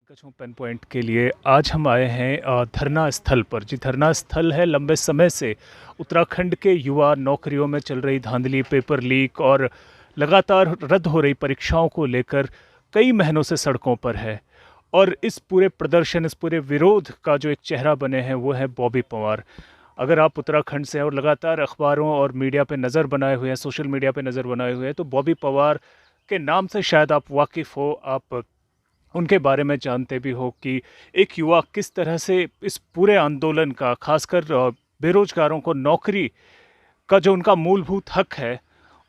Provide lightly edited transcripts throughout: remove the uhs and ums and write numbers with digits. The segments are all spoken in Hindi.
कछुआ पेन पॉइंट के लिए आज हम आए हैं धरना स्थल पर। जी, धरना स्थल है लंबे समय से उत्तराखंड के युवा नौकरियों में चल रही धांधली, पेपर लीक और लगातार रद्द हो रही परीक्षाओं को लेकर कई महीनों से सड़कों पर है। और इस पूरे प्रदर्शन, इस पूरे विरोध का जो एक चेहरा बने हैं वो है बॉबी पंवार। अगर आप उत्तराखंड से हैं और लगातार अखबारों और मीडिया पे नज़र बनाए हुए हैं, सोशल मीडिया पे नज़र बनाए हुए हैं, तो बॉबी पंवार के नाम से शायद आप वाकिफ़ हो, आप उनके बारे में जानते भी हो कि एक युवा किस तरह से इस पूरे आंदोलन का, खासकर बेरोजगारों को नौकरी का जो उनका मूलभूत हक है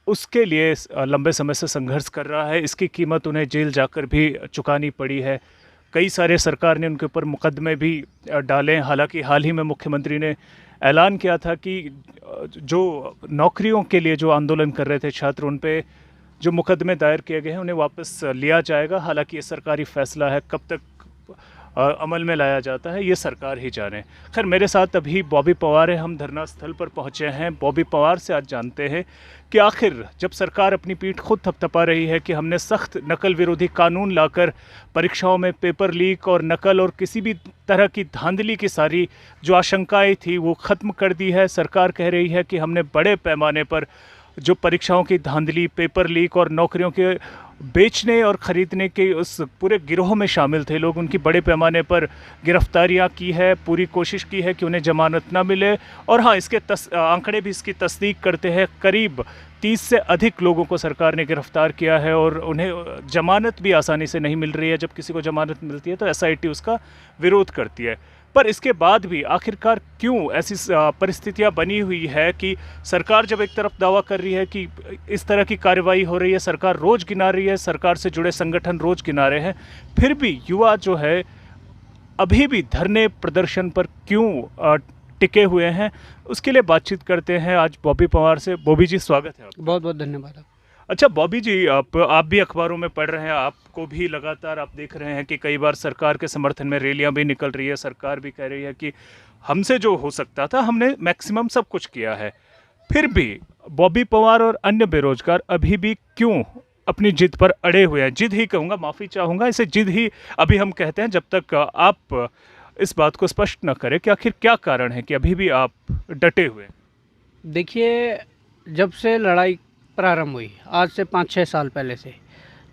उसके लिए लंबे समय से संघर्ष कर रहा है। इसकी कीमत उन्हें जेल जाकर भी चुकानी पड़ी है। कई सारे सरकार ने उनके ऊपर मुकदमे भी डाले। हालांकि हाल ही में मुख्यमंत्री ने ऐलान किया था कि जो नौकरियों के लिए जो आंदोलन कर रहे थे छात्र, उन पे जो मुकदमे दायर किए गए हैं उन्हें वापस लिया जाएगा। हालांकि ये सरकारी फैसला है, कब तक अमल में लाया जाता है ये सरकार ही जाने। खैर, मेरे साथ अभी बॉबी पंवार है, हम धरना स्थल पर पहुंचे हैं। बॉबी पंवार से आज जानते हैं कि आखिर जब सरकार अपनी पीठ खुद थपथपा रही है कि हमने सख्त नकल विरोधी कानून लाकर परीक्षाओं में पेपर लीक और नकल और किसी भी तरह की धांधली की सारी जो आशंकाएं थी वो ख़त्म कर दी है। सरकार कह रही है कि हमने बड़े पैमाने पर जो परीक्षाओं की धांधली, पेपर लीक और नौकरियों के बेचने और ख़रीदने के उस पूरे गिरोह में शामिल थे लोग, उनकी बड़े पैमाने पर गिरफ्तारियां की है। पूरी कोशिश की है कि उन्हें जमानत ना मिले। और हाँ, इसके आंकड़े भी इसकी तस्दीक करते हैं। करीब 30 से अधिक लोगों को सरकार ने गिरफ्तार किया है और उन्हें जमानत भी आसानी से नहीं मिल रही है। जब किसी को जमानत मिलती है तो एसआईटी उसका विरोध करती है। पर इसके बाद भी आखिरकार क्यों ऐसी परिस्थितियां बनी हुई है कि सरकार जब एक तरफ दावा कर रही है कि इस तरह की कार्रवाई हो रही है, सरकार रोज़ गिना रही है, सरकार से जुड़े संगठन रोज़ गिना रहे हैं, फिर भी युवा जो है अभी भी धरने प्रदर्शन पर क्यों टिके हुए हैं, उसके लिए बातचीत करते हैं आज बॉबी पंवार से। बॉबी जी, स्वागत है आपका। बहुत बहुत धन्यवाद। अच्छा बॉबी जी, आप भी अखबारों में पढ़ रहे हैं, आपको भी लगातार आप देख रहे हैं कि कई बार सरकार के समर्थन में रैलियां भी निकल रही है। सरकार भी कह रही है कि हमसे जो हो सकता था हमने मैक्सिमम सब कुछ किया है। फिर भी बॉबी पंवार और अन्य बेरोजगार अभी भी क्यों अपनी जिद पर अड़े हुए हैं? जिद ही कहूँगा, माफ़ी चाहूँगा, इसे जिद ही अभी हम कहते हैं, जब तक आप इस बात को स्पष्ट न करें कि आखिर क्या कारण है कि अभी भी आप डटे हुए हैं। देखिए, जब से लड़ाई प्रारंभ हुई आज से 5-6 साल पहले से,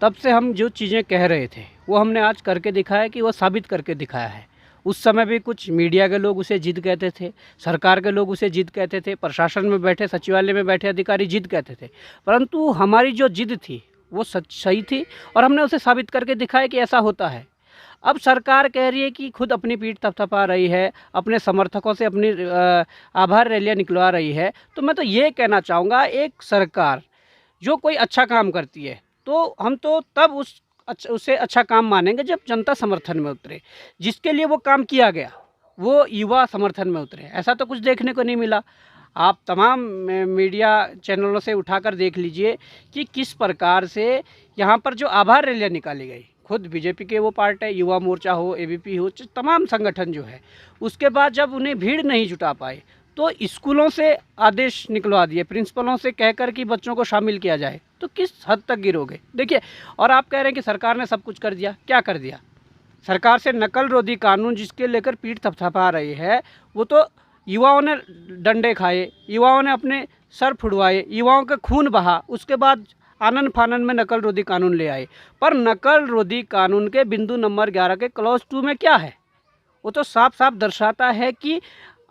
तब से हम जो चीज़ें कह रहे थे वो हमने आज करके दिखाया कि वो साबित करके दिखाया है। उस समय भी कुछ मीडिया के लोग उसे जिद कहते थे, सरकार के लोग उसे जिद कहते थे, प्रशासन में बैठे, सचिवालय में बैठे अधिकारी जिद कहते थे, परंतु हमारी जो जिद थी वो सही थी और हमने उसे साबित करके दिखाया कि ऐसा होता है। अब सरकार कह रही है कि खुद अपनी पीठ थपथपा रही है, अपने समर्थकों से अपनी आभार रैलियां निकलवा रही है। तो मैं तो ये कहना चाहूँगा, एक सरकार जो कोई अच्छा काम करती है तो हम तो तब उसे अच्छा काम मानेंगे जब जनता समर्थन में उतरे। जिसके लिए वो काम किया गया वो युवा समर्थन में उतरे। ऐसा तो कुछ देखने को नहीं मिला। आप तमाम मीडिया चैनलों से उठाकर देख लीजिए कि किस प्रकार से यहाँ पर जो आभार रैलियाँ निकाली गई, खुद बीजेपी के वो पार्ट है, युवा मोर्चा हो, एबीपी हो, तमाम संगठन जो है, उसके बाद जब उन्हें भीड़ नहीं जुटा पाए तो स्कूलों से आदेश निकलवा दिए, प्रिंसिपलों से कहकर कि बच्चों को शामिल किया जाए। तो किस हद तक गिरोगे? देखिए, और आप कह रहे हैं कि सरकार ने सब कुछ कर दिया। क्या कर दिया? सरकार से नकल रोधी कानून जिसके लेकर पीठ थपथपा रही है, वो तो युवाओं ने डंडे खाए, युवाओं ने अपने सर फुड़वाए, युवाओं का खून बहा, उसके बाद आनन फानन में नकल रोधी कानून ले आए। पर नकल रोधी कानून के बिंदु नंबर 11 के क्लॉज 2 में क्या है? वो तो साफ साफ दर्शाता है कि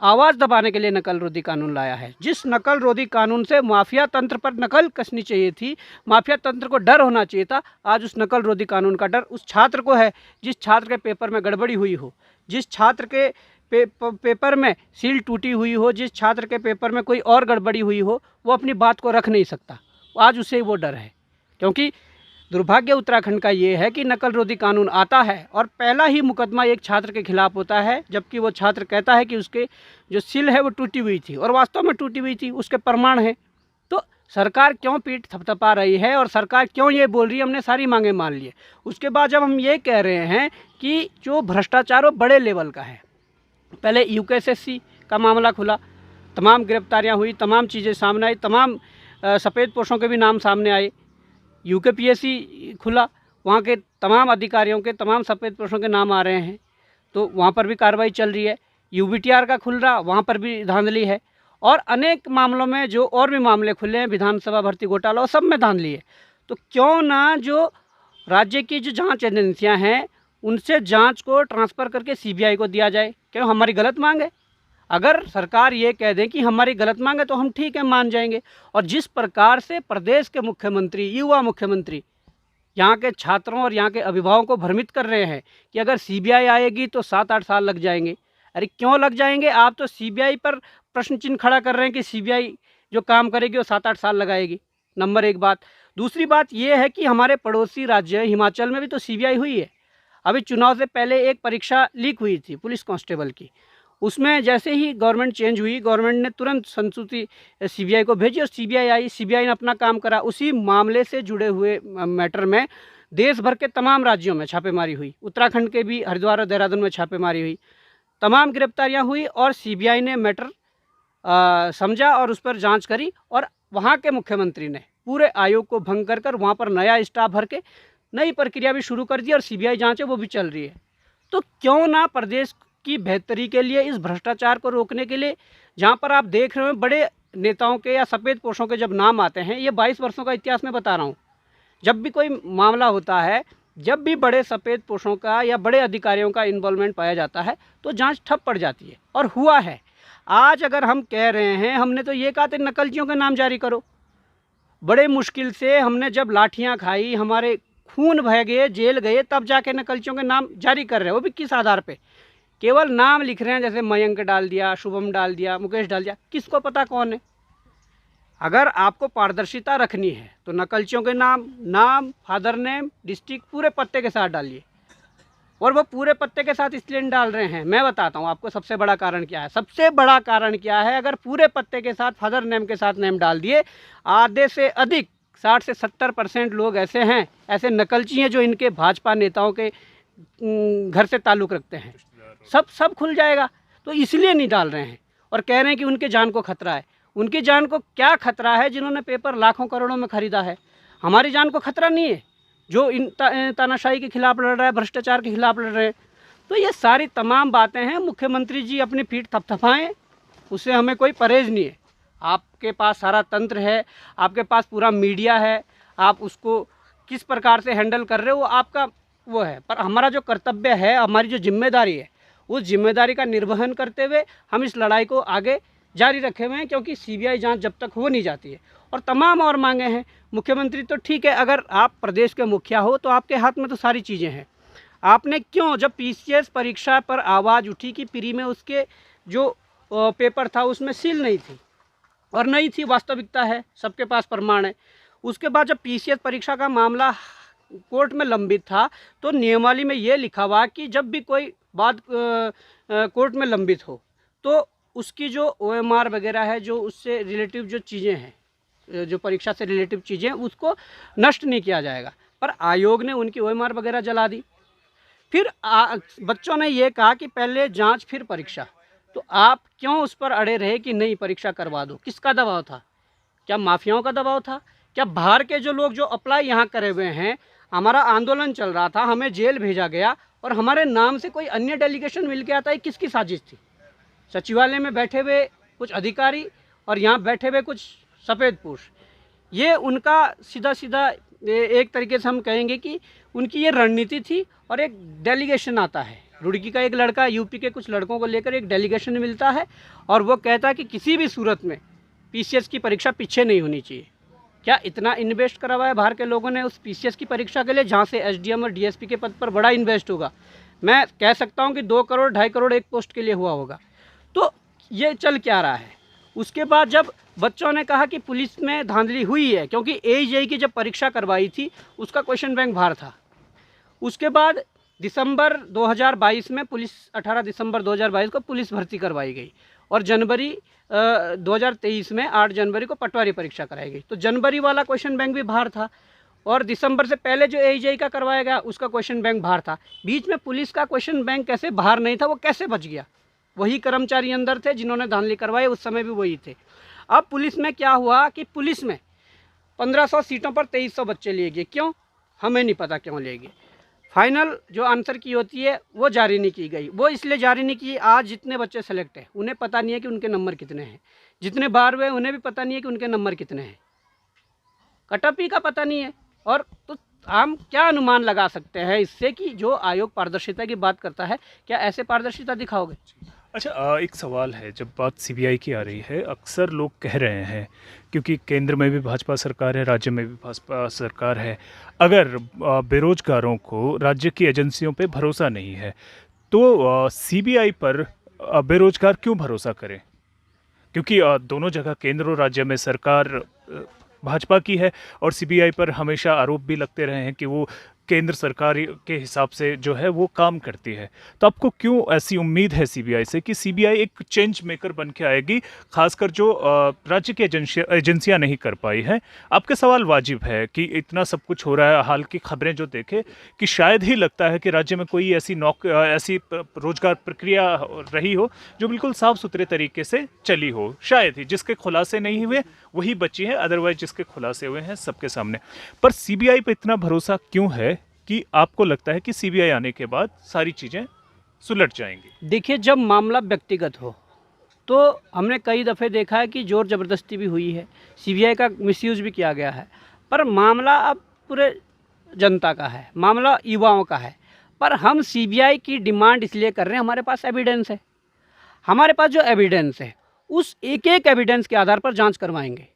आवाज़ दबाने के लिए नकल रोधी कानून लाया है। जिस नकल रोधी कानून से माफिया तंत्र पर नकल कसनी चाहिए थी, माफिया तंत्र को डर होना चाहिए था, आज उस नकल रोधी कानून का डर उस छात्र को है जिस छात्र के पेपर में गड़बड़ी हुई हो, जिस छात्र के पेपर में सील टूटी हुई हो, जिस छात्र के पेपर में कोई और गड़बड़ी हुई हो, वो अपनी बात को रख नहीं सकता। आज उसे वो डर है। क्योंकि दुर्भाग्य उत्तराखंड का ये है कि नकल रोधी कानून आता है और पहला ही मुकदमा एक छात्र के खिलाफ होता है, जबकि वो छात्र कहता है कि उसके जो सील है वो टूटी हुई थी और वास्तव में टूटी हुई थी, उसके प्रमाण हैं। तो सरकार क्यों पीठ थपथपा रही है और सरकार क्यों ये बोल रही है हमने सारी मांगें मान ली है? उसके बाद जब हम ये कह रहे हैं कि जो भ्रष्टाचार वो बड़े लेवल का है, पहले यूकेएसएससी का मामला खुला, तमाम गिरफ्तारियाँ हुई, तमाम चीज़ें सामने आई, तमाम सफ़ेद पोशों के भी नाम सामने आए। यूकेपीएससी खुला, वहाँ के तमाम अधिकारियों के, तमाम सफ़ेद पोशों के नाम आ रहे हैं, तो वहाँ पर भी कार्रवाई चल रही है। यूबीटीआर का खुल रहा, वहाँ पर भी धांधली है, और अनेक मामलों में जो और भी मामले खुले हैं, विधानसभा भर्ती घोटाला, और सब में धांधली है। तो क्यों ना जो राज्य की जो जांच एजेंसियां हैं उनसे जांच को ट्रांसफ़र करके सीबीआई को दिया जाए। क्यों, हमारी गलत मांग है? अगर सरकार ये कह दें कि हमारी गलत मांग है तो हम ठीक है, मान जाएंगे। और जिस प्रकार से प्रदेश के मुख्यमंत्री, युवा मुख्यमंत्री, यहाँ के छात्रों और यहाँ के अभिभावकों को भ्रमित कर रहे हैं कि अगर सीबीआई आएगी तो 7-8 साल लग जाएंगे। अरे क्यों लग जाएंगे? आप तो सीबीआई पर प्रश्न चिन्ह खड़ा कर रहे हैं कि सीबीआई जो काम करेगी वो 7-8 साल लगाएगी। नंबर एक बात। दूसरी बात ये है कि हमारे पड़ोसी राज्य हिमाचल में भी तो सीबीआई हुई है। अभी चुनाव से पहले एक परीक्षा लीक हुई थी पुलिस कांस्टेबल की, उसमें जैसे ही गवर्नमेंट चेंज हुई, गवर्नमेंट ने तुरंत संस्तुति सीबीआई को भेजी और सीबीआई आई, सीबीआई ने अपना काम करा। उसी मामले से जुड़े हुए मैटर में देश भर के तमाम राज्यों में छापेमारी हुई, उत्तराखंड के भी हरिद्वार और देहरादून में छापेमारी हुई, तमाम गिरफ्तारियां हुई, और सीबीआई ने मैटर समझा और उस पर जांच करी, और वहाँ के मुख्यमंत्री ने पूरे आयोग को भंग कर कर वहाँ पर नया स्टाफ भर के नई प्रक्रिया भी शुरू कर दी, और सीबीआई जांच है वो भी चल रही है। तो क्यों ना प्रदेश की बेहतरी के लिए, इस भ्रष्टाचार को रोकने के लिए, जहाँ पर आप देख रहे हो बड़े नेताओं के या सफ़ेद पोशों के जब नाम आते हैं, ये 22 वर्षों का इतिहास में बता रहा हूँ, जब भी कोई मामला होता है, जब भी बड़े सफ़ेद पोशों का या बड़े अधिकारियों का इन्वॉल्वमेंट पाया जाता है तो जांच ठप पड़ जाती है, और हुआ है। आज अगर हम कह रहे हैं, हमने तो ये कहा था नकलचियों के नाम जारी करो, बड़े मुश्किल से हमने जब लाठियां खाई, हमारे खून बह गए, जेल गए, तब जाके नकलचियों के नाम जारी कर रहे हैं। वो भी किस आधार पे? केवल नाम लिख रहे हैं, जैसे मयंक डाल दिया, शुभम डाल दिया, मुकेश डाल दिया, किसको पता कौन है? अगर आपको पारदर्शिता रखनी है तो नकलचियों के नाम, फादर नेम, डिस्ट्रिक्ट पूरे पत्ते के साथ डालिए। और वो पूरे पत्ते के साथ इसलिए नहीं डाल रहे हैं, मैं बताता हूँ आपको सबसे बड़ा कारण क्या है। सबसे बड़ा कारण क्या है? अगर पूरे पत्ते के साथ फादर नेम के साथ नेम डाल दिए, आधे से अधिक 60 से 70% लोग ऐसे हैं, ऐसे नकलची हैं जो इनके भाजपा नेताओं के घर से ताल्लुक़ रखते हैं, सब खुल जाएगा। तो इसलिए नहीं डाल रहे हैं, और कह रहे हैं कि उनके जान को खतरा है। उनकी जान को क्या खतरा है जिन्होंने पेपर लाखों करोड़ों में ख़रीदा है? हमारी जान को खतरा नहीं है जो इन तानाशाही के खिलाफ लड़ रहा है, भ्रष्टाचार के खिलाफ लड़ रहे हैं। तो ये सारी तमाम बातें हैं। मुख्यमंत्री जी अपनी पीठ थपथपाएं, उससे हमें कोई परहेज़ नहीं है। आपके पास सारा तंत्र है, आपके पास पूरा मीडिया है, आप उसको किस प्रकार से हैंडल कर रहे हो वो आपका वो है। पर हमारा जो कर्तव्य है, हमारी जो जिम्मेदारी है, उस जिम्मेदारी का निर्वहन करते हुए हम इस लड़ाई को आगे जारी रखे हुए हैं, क्योंकि सीबीआई जांच जब तक हो नहीं जाती है। और तमाम और मांगे हैं। मुख्यमंत्री तो ठीक है, अगर आप प्रदेश के मुखिया हो तो आपके हाथ में तो सारी चीज़ें हैं। आपने क्यों, जब पीसीएस परीक्षा पर आवाज़ उठी कि प्री में उसके जो पेपर था उसमें सील नहीं थी, और नहीं थी, वास्तविकता है, सबके पास प्रमाण है। उसके बाद जब पीसीएस परीक्षा का मामला कोर्ट में लंबित था तो नियमावली में ये लिखा हुआ कि जब भी कोई बात कोर्ट में लंबित हो तो उसकी जो ओएमआर वगैरह है, जो उससे रिलेटिव जो चीज़ें हैं, जो परीक्षा से रिलेटिव चीज़ें, उसको नष्ट नहीं किया जाएगा। पर आयोग ने उनकी ओएमआर वगैरह जला दी। फिर बच्चों ने ये कहा कि पहले जांच फिर परीक्षा। तो आप क्यों उस पर अड़े रहे कि नहीं परीक्षा करवा दो? किसका दबाव था? क्या माफियाओं का दबाव था? क्या बाहर के जो लोग जो अप्लाई यहाँ करे हुए हैं, हमारा आंदोलन चल रहा था, हमें जेल भेजा गया और हमारे नाम से कोई अन्य डेलीगेशन मिल के आता है, किसकी साजिश थी? सचिवालय में बैठे हुए कुछ अधिकारी और यहाँ बैठे हुए कुछ सफ़ेद पोश, ये उनका सीधा सीधा एक तरीके से हम कहेंगे कि उनकी ये रणनीति थी। और एक डेलीगेशन आता है, रुड़की का एक लड़का, यूपी के कुछ लड़कों को लेकर एक डेलीगेशन मिलता है, और वो कहता है कि किसी भी सूरत में पीसीएस की परीक्षा पीछे नहीं होनी चाहिए। क्या इतना इन्वेस्ट करा हुआ है बाहर के लोगों ने उस पीसीएस की परीक्षा के लिए, जहाँ से एसडीएम और डीएसपी के पद पर बड़ा इन्वेस्ट होगा? मैं कह सकता हूँ कि 2 करोड़ 2.5 करोड़ एक पोस्ट के लिए हुआ होगा। तो ये चल क्या रहा है? उसके बाद जब बच्चों ने कहा कि पुलिस में धांधली हुई है, क्योंकि एजेई की जब परीक्षा करवाई थी उसका क्वेश्चन बैंक बाहर था। उसके बाद दिसंबर 2022 में 18 दिसंबर 2022 को पुलिस भर्ती करवाई गई, और जनवरी 2023 में 8 जनवरी को पटवारी परीक्षा कराई गई। तो जनवरी वाला क्वेश्चन बैंक भी बाहर था, और दिसंबर से पहले जो एजेई का करवाया गया उसका क्वेश्चन बैंक बाहर था। बीच में पुलिस का क्वेश्चन बैंक कैसे बाहर नहीं था? वो कैसे बच गया? वही कर्मचारी अंदर थे जिन्होंने धांधली करवाई, उस समय भी वही थे। अब पुलिस में क्या हुआ कि पुलिस में 1500 सीटों पर 2300 बच्चे लिए गए। क्यों? हमें नहीं पता क्यों लेगी। फाइनल जो आंसर की होती है वो जारी नहीं की गई। वो इसलिए जारी नहीं की, आज जितने बच्चे सेलेक्ट हैं उन्हें पता नहीं है कि उनके नंबर कितने हैं, जितने बाहर हुए उन्हें भी पता नहीं है कि उनके नंबर कितने हैं, कटअप ही का पता नहीं है। और तो हम क्या अनुमान लगा सकते हैं इससे कि जो आयोग पारदर्शिता की बात करता है, क्या ऐसे पारदर्शिता दिखाओगे? अच्छा, एक सवाल है, जब बात सीबीआई की आ रही है, अक्सर लोग कह रहे हैं, क्योंकि केंद्र में भी भाजपा सरकार है, राज्य में भी भाजपा सरकार है, अगर बेरोजगारों को राज्य की एजेंसियों पे भरोसा नहीं है तो सीबीआई पर बेरोजगार क्यों भरोसा करें? क्योंकि दोनों जगह केंद्र और राज्य में सरकार भाजपा की है, और सीबीआई पर हमेशा आरोप भी लगते रहे हैं कि वो केंद्र सरकार के हिसाब से जो है वो काम करती है। तो आपको क्यों ऐसी उम्मीद है सीबीआई से कि सीबीआई एक चेंज मेकर बन के आएगी, खासकर जो राज्य की एजेंसियां नहीं कर पाई हैं? आपके सवाल वाजिब है कि इतना सब कुछ हो रहा है, हाल की खबरें जो देखे कि शायद ही लगता है कि राज्य में कोई ऐसी रोजगार प्रक्रिया रही हो जो बिल्कुल साफ सुथरे तरीके से चली हो, शायद ही, जिसके खुलासे नहीं हुए वही बची है, अदरवाइज जिसके खुलासे हुए हैं सबके सामने। पर सीबीआई पे इतना भरोसा क्यों है कि आपको लगता है कि सीबीआई आने के बाद सारी चीज़ें सुलट जाएंगी? देखिए, जब मामला व्यक्तिगत हो तो हमने कई दफ़े देखा है कि ज़ोर ज़बरदस्ती भी हुई है, सीबीआई का मिसयूज़ भी किया गया है। पर मामला अब पूरे जनता का है, मामला युवाओं का है। पर हम सीबीआई की डिमांड इसलिए कर रहे हैं, हमारे पास एविडेंस है। हमारे पास जो एविडेंस है उस एक एक एविडेंस के आधार पर जांच करवाएंगे।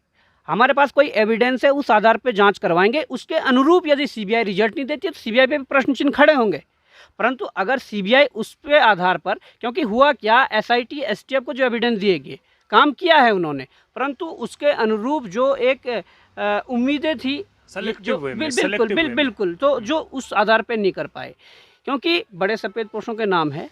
हमारे पास कोई एविडेंस है, उस आधार पर जांच करवाएंगे। उसके अनुरूप यदि सीबीआई रिजल्ट नहीं देती है तो सीबीआई पे भी प्रश्न चिन्ह खड़े होंगे। परंतु अगर सीबीआई उस पे आधार पर, क्योंकि हुआ क्या, एसआईटी एसटीएफ को जो एविडेंस दिए गए, काम किया है उन्होंने, परंतु उसके अनुरूप जो एक उम्मीदें थी, बिल्कुल, तो जो उस आधार पर नहीं कर पाए। क्योंकि बड़े सफ़ेद पोशों के नाम है,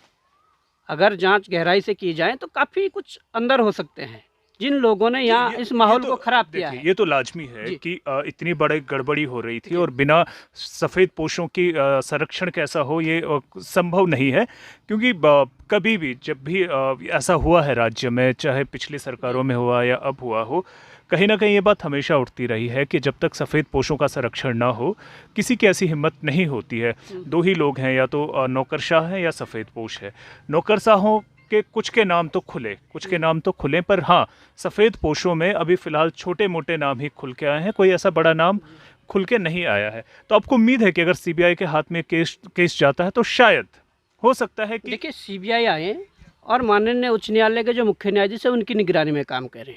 अगर जांच गहराई से की जाए तो काफ़ी कुछ अंदर हो सकते हैं जिन लोगों ने यहाँ इस माहौल को खराब किया है। ये तो लाजमी है कि इतनी बड़ी गड़बड़ी हो रही थी और बिना सफ़ेद पोशों की संरक्षण कैसा हो, ये संभव नहीं है। क्योंकि कभी भी जब भी ऐसा हुआ है राज्य में, चाहे पिछली सरकारों में हुआ या अब हुआ हो, कहीं ना कहीं ये बात हमेशा उठती रही है कि जब तक सफ़ेद पोशों का संरक्षण ना हो, किसी की ऐसी हिम्मत नहीं होती है। दो ही लोग हैं, या तो नौकरशाह है या सफ़ेद पोश है। नौकरशाहों के कुछ के नाम तो खुले, पर हाँ, सफ़ेद पोशों में अभी फ़िलहाल छोटे मोटे नाम ही खुल के आए हैं, कोई ऐसा बड़ा नाम खुल के नहीं आया है। तो आपको उम्मीद है कि अगर सीबीआई के हाथ में केस जाता है तो शायद हो सकता है कि देखिए, सीबीआई आए और माननीय उच्च न्यायालय के जो मुख्य न्यायाधीश है उनकी निगरानी में काम करें,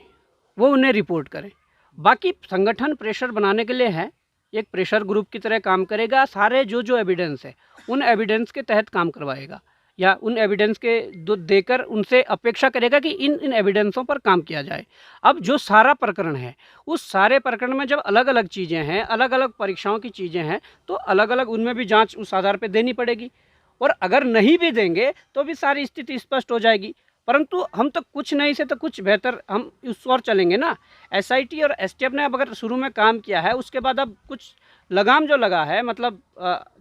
वो उन्हें रिपोर्ट करें। बाकी संगठन प्रेशर बनाने के लिए है, एक प्रेशर ग्रुप की तरह काम करेगा। सारे जो एविडेंस है उन एविडेंस के तहत काम करवाएगा, या उन एविडेंस के देकर उनसे अपेक्षा करेगा कि इन एविडेंसों पर काम किया जाए। अब जो सारा प्रकरण है, उस सारे प्रकरण में जब अलग अलग चीज़ें हैं, अलग अलग परीक्षाओं की चीज़ें हैं, तो अलग अलग उनमें भी जांच उस आधार पर देनी पड़ेगी। और अगर नहीं भी देंगे तो भी सारी स्थिति स्पष्ट हो जाएगी। परंतु हम तो कुछ नहीं से तो कुछ बेहतर हम उस ओर चलेंगे ना। एसआईटी और एसटीएफ ने अब अगर शुरू में काम किया है, उसके बाद अब कुछ लगाम जो लगा है, मतलब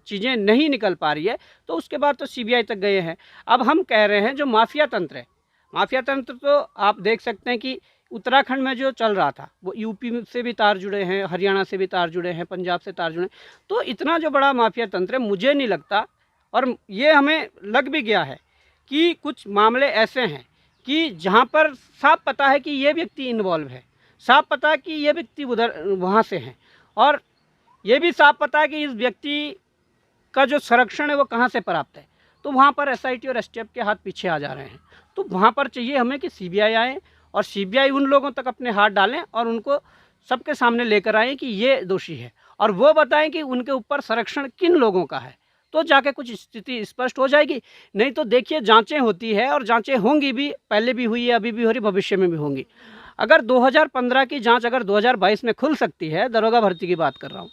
चीज़ें नहीं निकल पा रही है, तो उसके बाद तो सीबीआई तक गए हैं। अब हम कह रहे हैं जो माफिया तंत्र है, माफिया तंत्र तो आप देख सकते हैं कि उत्तराखंड में जो चल रहा था वो यूपी से भी तार जुड़े हैं, हरियाणा से भी तार जुड़े हैं, पंजाब से तार जुड़े हैं। तो इतना जो बड़ा माफिया तंत्र है, मुझे नहीं लगता, और ये हमें लग भी गया है कि कुछ मामले ऐसे हैं कि जहाँ पर साफ पता है कि ये व्यक्ति इन्वॉल्व है, साफ पता है कि ये व्यक्ति उधर वहाँ से हैं, और ये भी साफ पता है कि इस व्यक्ति का जो संरक्षण है वो कहाँ से प्राप्त है। तो वहाँ पर एसआईटी और एसटीएफ के हाथ पीछे आ जा रहे हैं। तो वहाँ पर चाहिए हमें कि सीबीआई आए और सीबीआई उन लोगों तक अपने हाथ डालें और उनको सबके सामने लेकर आए कि ये दोषी है, और वो बताएं कि उनके ऊपर संरक्षण किन लोगों का है, तो जाके कुछ स्थिति स्पष्ट हो जाएगी। नहीं तो देखिए, जांचें होती है और जांचें होंगी भी, पहले भी हुई है, अभी भी हो रही, भविष्य में भी होंगी। अगर 2015 की जांच अगर 2022 में खुल सकती है, दरोगा भर्ती की बात कर रहा हूँ,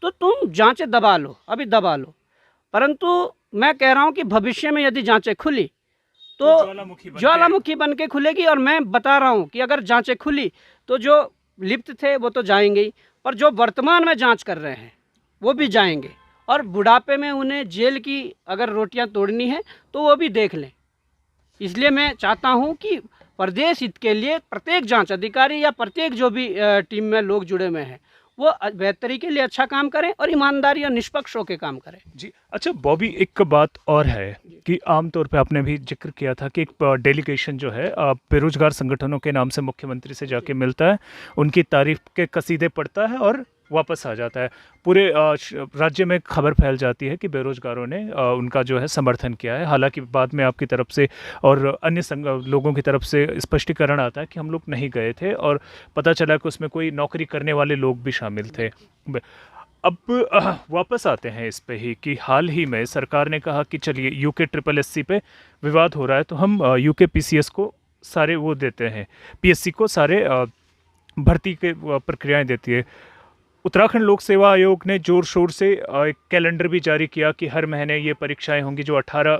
तो तुम जांचें दबा लो, अभी दबा लो। परंतु मैं कह रहा हूँ कि भविष्य में यदि जांचें खुली तो ज्वालामुखी बन के खुलेगी। और मैं बता रहा हूँ कि अगर जांचें खुली तो जो लिप्त थे वो तो जाएंगे ही, पर जो वर्तमान में जांच कर रहे हैं वो भी जाएंगे, और बुढ़ापे में उन्हें जेल की अगर रोटियां तोड़नी है तो वो भी देख लें। इसलिए मैं चाहता हूं कि प्रदेश हित के लिए प्रत्येक जांच अधिकारी या प्रत्येक जो भी टीम में लोग जुड़े हुए हैं वो बेहतरी के लिए अच्छा काम करें और ईमानदारी और निष्पक्ष होकर काम करें। जी। अच्छा बॉबी, एक बात और है कि आमतौर पे आपने भी जिक्र किया था कि एक डेलीगेशन जो है बेरोजगार संगठनों के नाम से मुख्यमंत्री से जाके मिलता है, उनकी तारीफ के कसीदे पढ़ता है और वापस आ जाता है। पूरे राज्य में खबर फैल जाती है कि बेरोजगारों ने उनका जो है समर्थन किया है। हालांकि बाद में आपकी तरफ से और अन्य लोगों की तरफ से स्पष्टीकरण आता है कि हम लोग नहीं गए थे और पता चला कि उसमें कोई नौकरी करने वाले लोग भी शामिल थे। अब वापस आते हैं इस पे ही कि हाल ही में सरकार ने कहा कि चलिए यूके ट्रिपल एससी पे विवाद हो रहा है तो हम यूके पीसीएस को सारे वो देते हैं, पीएससी को सारे भर्ती के प्रक्रियाएं देती है। उत्तराखंड लोक सेवा आयोग ने जोर शोर से एक कैलेंडर भी जारी किया कि हर महीने ये परीक्षाएं होंगी। जो 18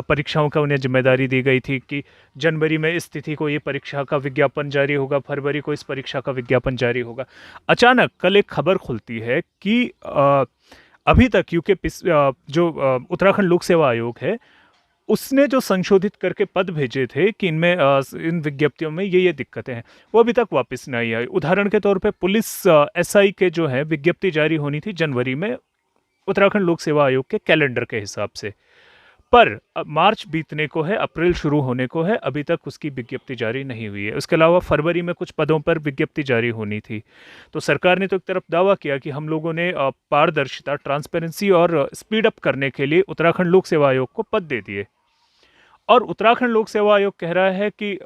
परीक्षाओं का उन्हें जिम्मेदारी दी गई थी कि जनवरी में इस तिथि को ये परीक्षा का विज्ञापन जारी होगा, फरवरी को इस परीक्षा का विज्ञापन जारी होगा। अचानक कल एक खबर खुलती है कि अभी तक जो उत्तराखंड लोक सेवा आयोग है उसने जो संशोधित करके पद भेजे थे कि इनमें इन विज्ञप्तियों में ये दिक्कतें हैं, वो अभी तक वापस नहीं आई। उदाहरण के तौर पे पुलिस एसआई के जो है विज्ञप्ति जारी होनी थी जनवरी में उत्तराखंड लोक सेवा आयोग के कैलेंडर के हिसाब से, पर अब मार्च बीतने को है, अप्रैल शुरू होने को है, अभी तक उसकी विज्ञप्ति जारी नहीं हुई है। उसके अलावा फरवरी में कुछ पदों पर विज्ञप्ति जारी होनी थी। तो सरकार ने तो एक तरफ दावा किया कि हम लोगों ने पारदर्शिता, ट्रांसपेरेंसी और स्पीड अप करने के लिए उत्तराखंड लोक सेवा आयोग को पद दे दिए, और उत्तराखंड लोक सेवा आयोग कह रहा है कि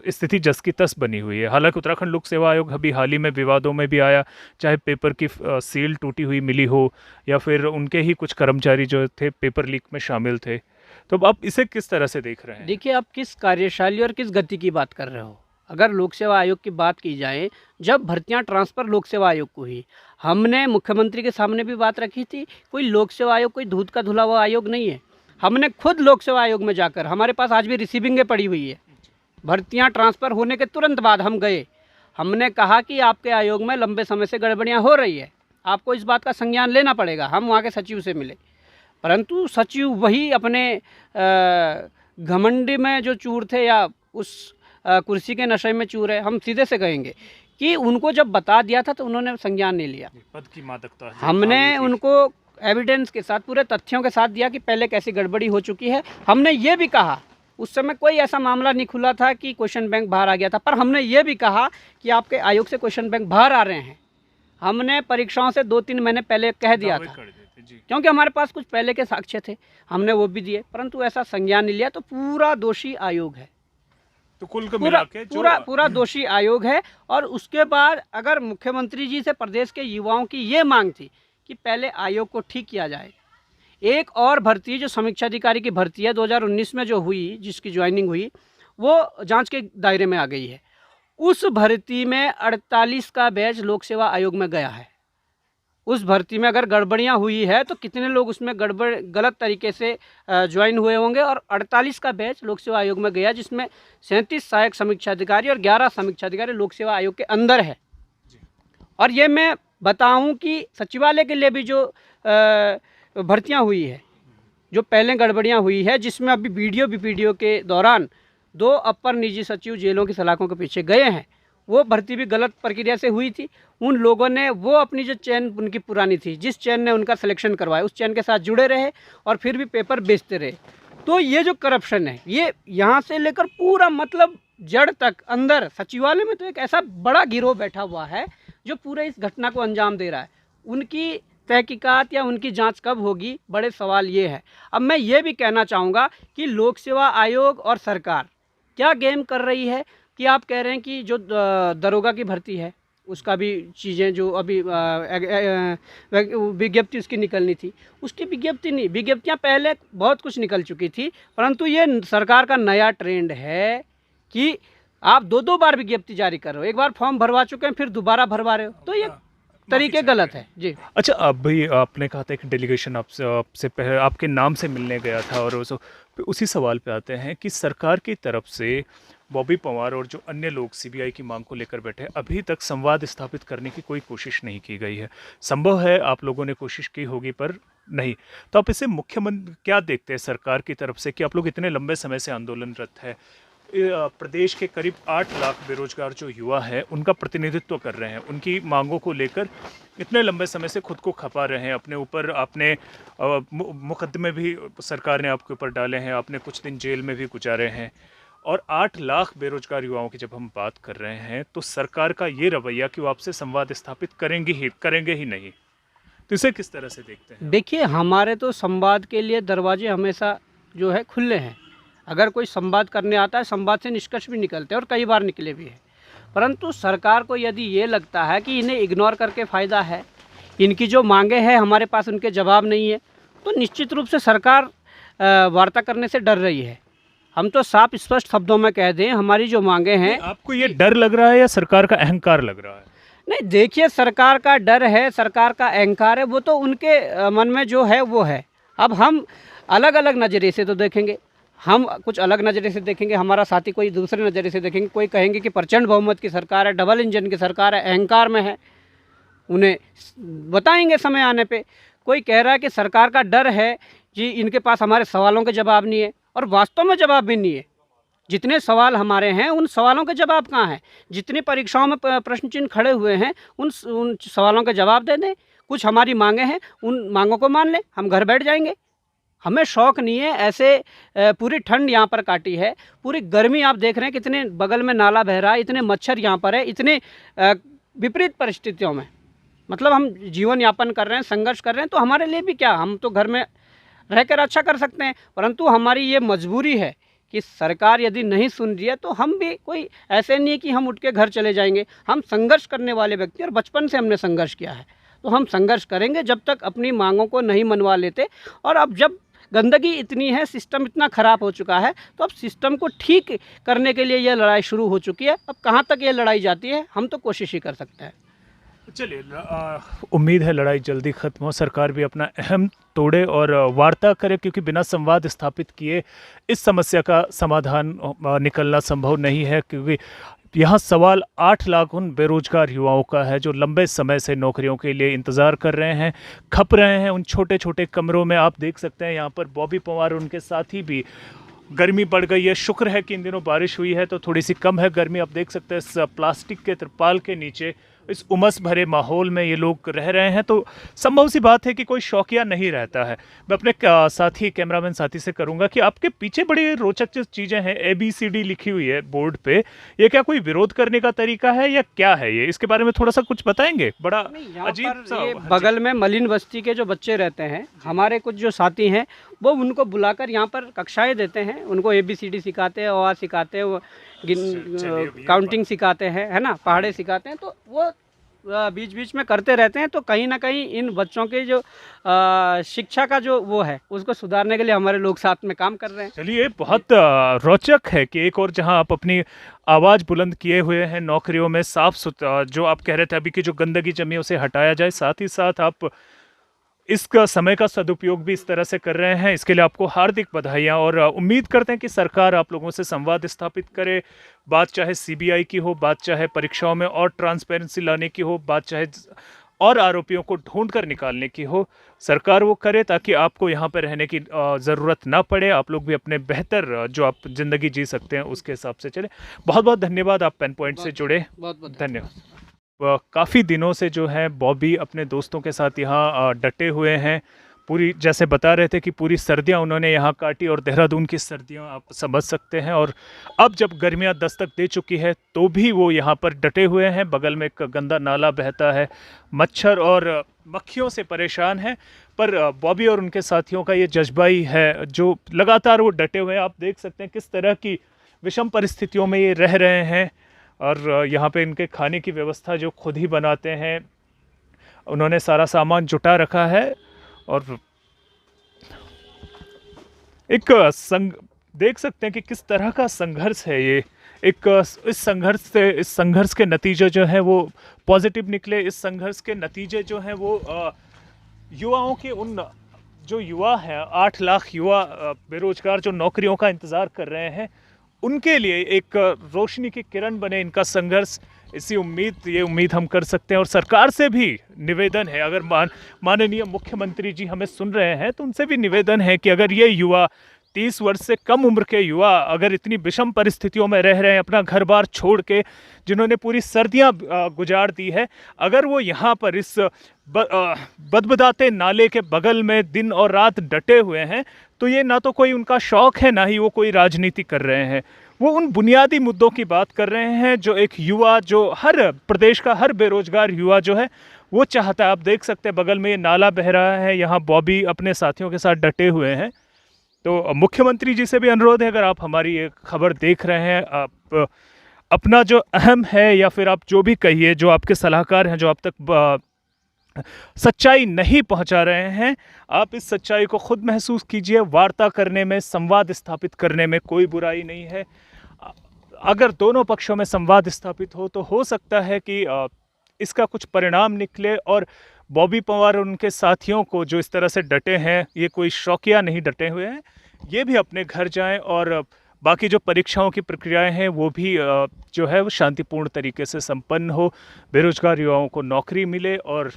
स्थिति जस की तस बनी हुई है। हालांकि उत्तराखंड लोक सेवा आयोग अभी हाल ही में विवादों में भी आया, चाहे पेपर की सील टूटी हुई मिली हो या फिर उनके ही कुछ कर्मचारी जो थे पेपर लीक में शामिल थे। तो अब आप इसे किस तरह से देख रहे हैं? देखिए, आप किस कार्यशैली और किस गति की बात कर रहे हो। अगर लोक सेवा आयोग की बात की जाए, जब भर्तियां ट्रांसफ़र लोक सेवा आयोग को हुई, हमने मुख्यमंत्री के सामने भी बात रखी थी। कोई लोक सेवा आयोग कोई दूध का धुला हुआ आयोग नहीं है। हमने खुद लोक सेवा आयोग में जाकर, हमारे पास आज भी रिसीविंगें पड़ी हुई है, भर्तियां ट्रांसफ़र होने के तुरंत बाद हम गए, हमने कहा कि आपके आयोग में लंबे समय से गड़बड़ियां हो रही है, आपको इस बात का संज्ञान लेना पड़ेगा। हम वहाँ के सचिव से मिले, परंतु सचिव वही अपने घमंडी में जो चूर थे या उस कुर्सी के नशे में चूर है, हम सीधे से कहेंगे कि उनको जब बता दिया था तो उन्होंने संज्ञान नहीं लिया। पद की मादकता हमने उनको एविडेंस के साथ, पूरे तथ्यों के साथ दिया कि पहले कैसी गड़बड़ी हो चुकी है। हमने ये भी कहा, उस समय कोई ऐसा मामला नहीं खुला था कि क्वेश्चन बैंक बाहर आ गया था, पर हमने ये भी कहा कि आपके आयोग से क्वेश्चन बैंक बाहर आ रहे हैं। हमने परीक्षाओं से 2-3 महीने पहले कह दिया था, क्योंकि हमारे पास कुछ पहले के साक्ष्य थे, हमने वो भी दिए, परंतु ऐसा संज्ञान नहीं लिया। तो पूरा दोषी आयोग है, तो कुल मिला के पूरा दोषी आयोग है। और उसके बाद अगर मुख्यमंत्री जी से प्रदेश के युवाओं की ये मांग थी कि पहले आयोग को ठीक किया जाए। एक और भर्ती जो समीक्षा अधिकारी की भर्ती है 2019 में जो हुई, जिसकी ज्वाइनिंग हुई, वो जांच के दायरे में आ गई है। उस भर्ती में 48 का बैच लोक सेवा आयोग में गया है। उस भर्ती में अगर गड़बड़ियां हुई है तो कितने लोग उसमें गलत तरीके से ज्वाइन हुए होंगे, और 48 का बैच लोक सेवा आयोग में गया, जिसमें 37 सहायक समीक्षा अधिकारी और 11 समीक्षा अधिकारी लोक सेवा आयोग के अंदर है। और ये मैं बताऊं कि सचिवालय के लिए भी जो भर्तियां हुई है, जो पहले गड़बड़ियां हुई है, जिसमें अभी बीडीओ के दौरान 2 अपर निजी सचिव जेलों की सलाखों के पीछे गए हैं, वो भर्ती भी गलत प्रक्रिया से हुई थी। उन लोगों ने वो अपनी जो चेन उनकी पुरानी थी, जिस चेन ने उनका सिलेक्शन करवाया, उस चेन के साथ जुड़े रहे और फिर भी पेपर बेचते रहे। तो ये जो करप्शन है, ये यहाँ से लेकर पूरा मतलब जड़ तक अंदर सचिवालय में तो एक ऐसा बड़ा गिरोह बैठा हुआ है जो पूरे इस घटना को अंजाम दे रहा है। उनकी तहकीकात या उनकी जांच कब होगी, बड़े सवाल ये है। अब मैं ये भी कहना चाहूँगा कि लोक सेवा आयोग और सरकार क्या गेम कर रही है कि आप कह रहे हैं कि जो दरोगा की भर्ती है उसका भी चीज़ें जो अभी विज्ञप्ति उसकी निकलनी थी, उसकी विज्ञप्ति नहीं, विज्ञप्तियाँ पहले बहुत कुछ निकल चुकी थी, परंतु ये सरकार का नया ट्रेंड है कि आप 2-2 बार विज्ञप्ति जारी कर रहे हो। एक बार फॉर्म भरवा चुके हैं, फिर दोबारा भरवा रहे हो, तो ये तरीके गलत है जी। अच्छा, अब भाई आपने कहा था कि डेलीगेशन आपसे पहले आपके नाम से मिलने गया था, और उसी सवाल पे आते हैं कि सरकार की तरफ से बॉबी पंवार और जो अन्य लोग सीबीआई की मांग को लेकर बैठे, अभी तक संवाद स्थापित करने की कोई कोशिश नहीं की गई है। संभव है आप लोगों ने कोशिश की होगी पर नहीं, तो आप इसे मुख्यमंत्री क्या देखते हैं सरकार की तरफ से कि आप लोग इतने लंबे समय से आंदोलनरत है, प्रदेश के करीब 8 लाख बेरोजगार जो युवा हैं उनका प्रतिनिधित्व कर रहे हैं, उनकी मांगों को लेकर इतने लंबे समय से खुद को खपा रहे हैं। अपने ऊपर आपने मुकदमे भी सरकार ने आपके ऊपर डाले हैं, आपने कुछ दिन जेल में भी गुजारे हैं। और 8 लाख बेरोजगार युवाओं की जब हम बात कर रहे हैं तो सरकार का ये रवैया कि वो आपसे संवाद स्थापित करेंगे ही नहीं, तो इसे किस तरह से देखते हैं? देखिए, हमारे तो संवाद के लिए दरवाजे हमेशा जो है खुले हैं। अगर कोई संवाद करने आता है, संवाद से निष्कर्ष भी निकलते हैं और कई बार निकले भी हैं। परंतु सरकार को यदि ये लगता है कि इन्हें इग्नोर करके फ़ायदा है, इनकी जो मांगे हैं हमारे पास उनके जवाब नहीं है, तो निश्चित रूप से सरकार वार्ता करने से डर रही है। हम तो साफ स्पष्ट शब्दों में कह दें, हमारी जो मांगे हैं। आपको ये डर लग रहा है या सरकार का अहंकार लग रहा है? नहीं, देखिए, सरकार का डर है, सरकार का अहंकार है, वो तो उनके मन में जो है वो है। अब हम अलग अलग नज़रिए से तो देखेंगे, हम कुछ अलग नज़रिए से देखेंगे, हमारा साथी कोई दूसरे नज़रिए से देखेंगे। कोई कहेंगे कि प्रचंड बहुमत की सरकार है, डबल इंजन की सरकार है, अहंकार में है, उन्हें बताएंगे समय आने पे। कोई कह रहा है कि सरकार का डर है कि इनके पास हमारे सवालों के जवाब नहीं है, और वास्तव में जवाब भी नहीं है। जितने सवाल हमारे हैं उन सवालों के जवाब कहाँ हैं? जितनी परीक्षाओं में प्रश्न चिन्ह खड़े हुए हैं उन सवालों के जवाब दे दें। कुछ हमारी मांगे हैं, उन मांगों को मान लें, हम घर बैठ जाएंगे। हमें शौक़ नहीं है ऐसे। पूरी ठंड यहाँ पर काटी है, पूरी गर्मी आप देख रहे हैं, कितने बगल में नाला बह रहा है, इतने मच्छर यहाँ पर है, इतने विपरीत परिस्थितियों में मतलब हम जीवन यापन कर रहे हैं, संघर्ष कर रहे हैं। तो हमारे लिए भी क्या, हम तो घर में रहकर अच्छा कर सकते हैं, परंतु हमारी ये मजबूरी है कि सरकार यदि नहीं सुन रही है तो हम भी कोई ऐसे नहीं है कि हम उठ के घर चले जाएंगे। हम संघर्ष करने वाले व्यक्ति, और बचपन से हमने संघर्ष किया है, तो हम संघर्ष करेंगे जब तक अपनी मांगों को नहीं मनवा लेते। और अब जब गंदगी इतनी है, सिस्टम इतना ख़राब हो चुका है, तो अब सिस्टम को ठीक करने के लिए यह लड़ाई शुरू हो चुकी है। अब कहाँ तक ये लड़ाई जाती है, हम तो कोशिश ही कर सकते हैं। चलिए, उम्मीद है लड़ाई जल्दी ख़त्म हो, सरकार भी अपना अहम तोड़े और वार्ता करे, क्योंकि बिना संवाद स्थापित किए इस समस्या का समाधान निकलना संभव नहीं है। क्योंकि यहाँ सवाल 8 लाख उन बेरोजगार युवाओं का है जो लंबे समय से नौकरियों के लिए इंतज़ार कर रहे हैं, खप रहे हैं उन छोटे छोटे कमरों में। आप देख सकते हैं यहाँ पर बॉबी पवार और उनके साथी भी, गर्मी बढ़ गई है। शुक्र है कि इन दिनों बारिश हुई है तो थोड़ी सी कम है गर्मी। आप देख सकते हैं इस प्लास्टिक के तिरपाल के नीचे, इस उमस भरे माहौल में ये लोग रह रहे हैं, तो संभव सी बात है कि कोई शौकिया नहीं रहता है। मैं अपने साथी कैमरामैन साथी से करूंगा कि आपके पीछे बड़ी रोचक चीज़ें हैं, ABCD लिखी हुई है बोर्ड पे, ये क्या कोई विरोध करने का तरीका है या क्या है ये? इसके बारे में थोड़ा सा कुछ बताएंगे। बड़ा अजीब सा। ये बगल में मलिन बस्ती के जो बच्चे रहते हैं, हमारे कुछ जो साथी हैं, वो उनको बुलाकर यहाँ पर कक्षाएं देते हैं, उनको ABCD सिखाते हैं, OA सिखाते हैं, वो काउंटिंग सिखाते हैं, है ना, पहाड़े सिखाते हैं। तो वो बीच बीच में करते रहते हैं। तो कहीं ना कहीं इन बच्चों के जो शिक्षा का जो वो है, उसको सुधारने के लिए हमारे लोग साथ में काम कर रहे हैं। चलिए, बहुत रोचक है कि एक और जहां आप अपनी आवाज़ बुलंद किए हुए हैं नौकरियों में, साफ सुथरा जो आप कह रहे थे अभी की जो गंदगी जमी है उसे हटाया जाए, साथ ही साथ आप इसका समय का सदुपयोग भी इस तरह से कर रहे हैं। इसके लिए आपको हार्दिक बधाइयाँ, और उम्मीद करते हैं कि सरकार आप लोगों से संवाद स्थापित करे। बात चाहे CBI की हो, बात चाहे परीक्षाओं में और ट्रांसपेरेंसी लाने की हो, बात चाहे और आरोपियों को ढूंढ कर निकालने की हो, सरकार वो करे ताकि आपको यहाँ पर रहने की ज़रूरत ना पड़े। आप लोग भी अपने बेहतर जो आप ज़िंदगी जी सकते हैं उसके हिसाब से चले। बहुत बहुत धन्यवाद, आप पेन पॉइंट से जुड़े, बहुत धन्यवाद। काफ़ी दिनों से जो है बॉबी अपने दोस्तों के साथ यहाँ डटे हुए हैं। पूरी, जैसे बता रहे थे कि पूरी सर्दियाँ उन्होंने यहाँ काटी, और देहरादून की सर्दियाँ आप समझ सकते हैं। और अब जब गर्मियाँ दस्तक दे चुकी है तो भी वो यहाँ पर डटे हुए हैं। बगल में एक गंदा नाला बहता है, मच्छर और मक्खियों से परेशान है, पर बॉबी और उनके साथियों का ये जज्बा ही है जो लगातार वो डटे हुए हैं। आप देख सकते हैं किस तरह की विषम परिस्थितियों में ये रह रहे हैं, और यहाँ पे इनके खाने की व्यवस्था जो खुद ही बनाते हैं, उन्होंने सारा सामान जुटा रखा है। और एक देख सकते हैं कि किस तरह का संघर्ष है ये। इस संघर्ष के नतीजे जो है वो पॉजिटिव निकले। इस संघर्ष के नतीजे जो हैं वो युवाओं के, उन जो युवा हैं, 8 लाख युवा बेरोजगार जो नौकरियों का इंतज़ार कर रहे हैं, उनके लिए एक रोशनी की किरण बने इनका संघर्ष। ये उम्मीद हम कर सकते हैं। और सरकार से भी निवेदन है, अगर माननीय मुख्यमंत्री जी हमें सुन रहे हैं तो उनसे भी निवेदन है कि अगर ये युवा 30 वर्ष से कम उम्र के युवा अगर इतनी विषम परिस्थितियों में रह रहे हैं, अपना घर बार छोड़ के, जिन्होंने पूरी सर्दियां गुजार दी है, अगर वो यहाँ पर इस बदबदाते नाले के बगल में दिन और रात डटे हुए हैं, तो ये ना तो कोई उनका शौक़ है, ना ही वो कोई राजनीति कर रहे हैं। वो उन बुनियादी मुद्दों की बात कर रहे हैं जो एक युवा, जो हर प्रदेश का हर बेरोजगार युवा जो है वो चाहता है। आप देख सकते हैं बगल में ये नाला बह रहा है, यहाँ बॉबी अपने साथियों के साथ डटे हुए हैं। तो मुख्यमंत्री जी से भी अनुरोध है, अगर आप हमारी ये खबर देख रहे हैं, आप अपना जो अहम है या फिर आप जो भी कहिए, जो आपके सलाहकार हैं, जो आप तक सच्चाई नहीं पहुंचा रहे हैं, आप इस सच्चाई को खुद महसूस कीजिए। वार्ता करने में, संवाद स्थापित करने में कोई बुराई नहीं है। अगर दोनों पक्षों में संवाद स्थापित हो तो हो सकता है कि इसका कुछ परिणाम निकले और बॉबी पंवार और उनके साथियों को जो इस तरह से डटे हैं, ये कोई शौकिया नहीं डटे हुए हैं, ये भी अपने घर जाएं और बाकी जो परीक्षाओं की प्रक्रियाएं हैं वो भी जो है वो शांतिपूर्ण तरीके से संपन्न हो, बेरोजगार युवाओं को नौकरी मिले और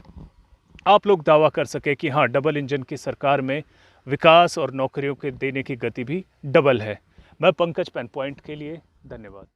आप लोग दावा कर सके कि हाँ, डबल इंजन की सरकार में विकास और नौकरियों के देने की गति भी डबल है। मैं पंकज पेन पॉइंट के लिए, धन्यवाद।